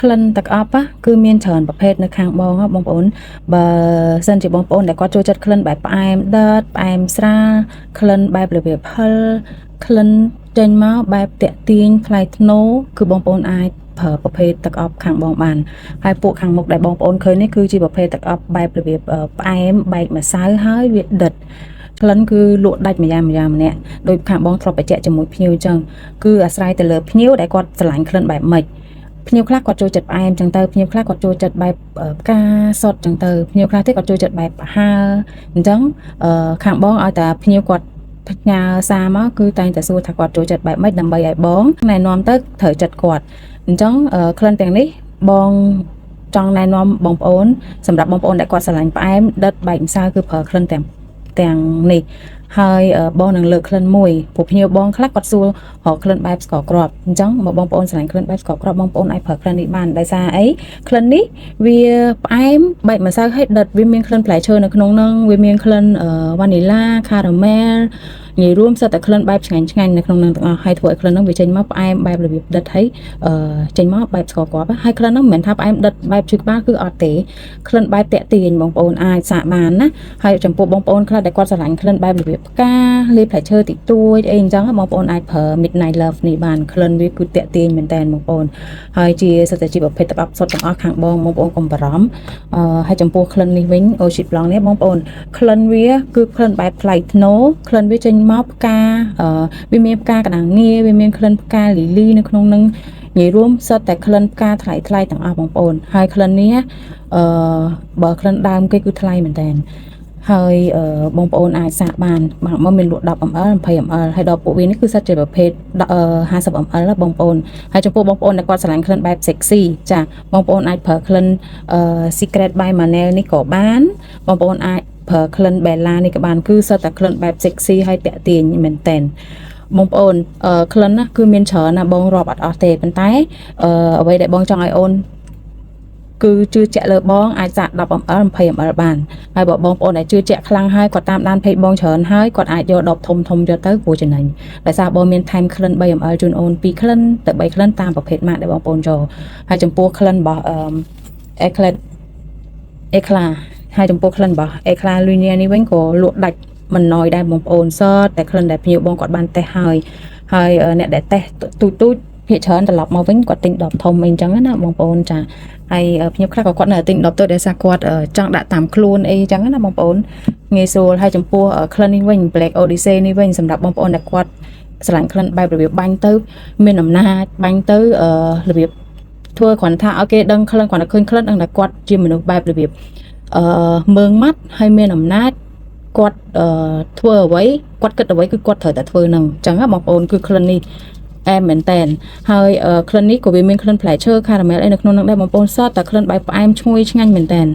ក្លិនទឹកអប់គឺមានច្រើនប្រភេទនៅខាងបងបងប្អូនបើសិនជាបងប្អូនដែលគាត់ចូលចិត្តក្លិនបែបផ្អែមដិតផ្អែមស្រាលក្លិនបែបរបៀបហឹរក្លិនចេញមកបែបតាក់ទាញថ្លៃថ្នូរគឺបងប្អូនអាចប្រើប្រភេទទឹកអប់ខាងបងបានហើយពួកខាងមុខដែលបងប្អូនឃើញនេះគឺជាប្រភេទទឹកអប់បែបរបៀបផ្អែមបែកម្សៅហើយវាដិតក្លិនគឺលក់ដាច់ម្យ៉ាងម្នាក់ដោយខាងបងធ្លាប់បញ្ជាក់ជាមួយភ្ញៀវអញ្ចឹងគឺអាស្រ័យទៅលើភ្ញៀវដែលគាត់ស្រឡាញ់ក្លិនបែបម៉េចភ្ញៀវខ្លះគាត់ចូលចិត្តផ្អែមចឹងទៅភ្ញៀវខ្លះគាត់ចូលចិត្តបែបផ្កាសុទ្ធចឹងទៅភ្ញៀវខ្លះទៀតគាត់ចូលចិត្តបែបប្រហើរអញ្ចឹងខាងបងឲ្យតែភ្ញៀវគាត់ផ្ញើសារមកគឺតែងតែសួរថាគាត់ចូលចិត្តបែបម៉េចដើម្បីឲ្យបងណែនាំទៅត្រូវចិត្តគាត់អញ្ចឹងក្លិនទាំងនេះបងចង់ណែនាំបងប្អូនសម្រាប់បងប្អូនដែលគាត់ស្រឡាញ់ផ្អែមដិតបែកម្សៅគឺប្រើក្លិនទាំងនេះហើយបងនឹងលើកក្លិនមួយព្រោះភ្ញៀវបងខ្លះគាត់សួររកក្លិនបែបស្ករគ្រាប់អញ្ចឹងមកបងប្អូនស្រឡាញ់ក្លិនបែបស្ករគ្រាប់បងប្អូនអាចប្រើក្លិននេះបានដោយសារអីក្លិននេះវាផ្អែមបែបម្សៅហើយដិតវាមានក្លិនផ្លែឈើនៅក្នុងហ្នឹងវាមានក្លិនវ៉ានីឡាខារ៉ាមែលងាយរួមសិតតែក្លិនបែបឆ្ងាញ់នៅក្នុងហ្នឹងទាំងអស់ហើយធ្វើឲ្យក្លិនហ្នឹងវាចេញមកផ្អែមបែបរបៀបដិតហើយចេញមកបែបស្ករគ្រាប់ហើយក្លិនហ្នឹងមិនមែនថាផ្អែមដិតបែបឈឺក្បាលគឺអត់ទេក្លិនបែបតាក់ទាញបងប្អូនអាចសាកបានណាហើយចំពោះបងប្អូនខ្លះដែលគាត់ស្រឡាញ់ក្លិនបែបរបៀបផ្កាលាយផ្លែឈើតិចតួចអីអញ្ចឹងបងប្អូនអាចប្រើ Midnight Love នេះបានក្លិនវាគឺតាក់ទាញមែនតើបងប្អូនហើយជាសិតតែជាប្រភេទទឹកអប់សុទ្ធទាំងអស់ខាងបងប្អូនកុំបារម្ភហើយចំពោះក្លិននេះវិញ Ocean Blanc នេះបងប្អូនក្លិនវាគឺក្លិនបែបថ្លៃថ្នូរក្លិនវាចេញមកផ្កាវាមានផ្កាកណ្ដាងងារវាមានក្លិនផ្កាលីលីនៅក្នុងនឹងងាយរួមសុទ្ធតែក្លិនផ្កាថ្លៃទាំងអស់បងប្អូនហើយក្លិននេះបើក្លិនដើមគេគឺថ្លៃមែនតើហើយបងប្អូនអាចសាកបានមកមានលក់ 10ml 20ml ហើយដល់ពួកវានេះគឺសិតជាប្រភេទ50ml បងប្អូនហើយចំពោះបងប្អូនដែលគាត់ស្រឡាញ់ក្លិនបែប sexy ចាបងប្អូនអាចប្រើក្លិនSecret by Manel នេះក៏បានបងប្អូនអាចប្រើក្លិន Bella នេះក៏បានគឺសិតតែក្លិនបែប sexy ហើយតាក់ទាញមែនតើបងប្អូនក្លិនណាគឺមានច្រើនណាបងរាប់អត់អស់ទេប៉ុន្តែអ្វីដែលបងចង់ឲ្យអូនគឺជឿជាក់លើបងអាចសាក 10ml 20ml បានហើយបើបងប្អូនដែលជឿជាក់ខ្លាំងហើយគាត់តាមដានពេកបងច្រើនហើយគាត់អាចយកដបធំយកទៅព្រោះចំណេញដោយសារបងមានថែមក្លិន 3ml ជូនអូន2ក្លិនទៅ3ក្លិនតាមប្រភេទម៉ាកដែលបងប្អូនយកហើយចំពោះក្លិនរបស់Eclat ហើយចំពោះក្លិនរបស់ Eclat Lunia នេះវិញក៏លក់ដាច់មិនណយដែរបងប្អូនសតតែក្លិនដែលភ្ញៀវបងគាត់បានតេស្តហើយអ្នកដែលតេស្តទូចភាគច្រើនត្រឡប់មកវិញគាត់ទិញដបធំអីចឹងណាបងប្អូនចាហើយភ្ញៀវខ្លះក៏គាត់នៅទិញដបតូចដោយសារគាត់ចង់ដាក់តាមខ្លួនអីចឹងណាបងប្អូនងាយស្រួលហើយចំពោះក្លិននេះវិញ Black Odyssey នេះវិញសម្រាប់បងប្អូនដែលគាត់ស្រឡាញ់ក្លិនបែបរបៀបបាញ់ទៅមានអំណាចបាញ់ទៅរបៀបធ្វើគ្រាន់ថាឲ្យគេដឹងក្លិនគាត់ឃើញក្លិនដឹងថាគាត់ជាមនុស្សបែបរបៀបមើងម៉ាត់ហើយមានអំណាចគាត់ធ្វើអ្វីគាត់គិតអ្វីគឺគាត់ត្រូវតែធ្វើនឹងអញ្ចឹងបងប្អូនគឺក្លិននេះអែមមែនតែនហើយក្លិននេះក៏វាមានក្លិនផ្លែឈើ caramel អីនៅក្នុងនោះដែរបងប្អូនសតតែក្លិនបែបផ្អែមឈ្ងុយឆ្ងាញ់មែនតែន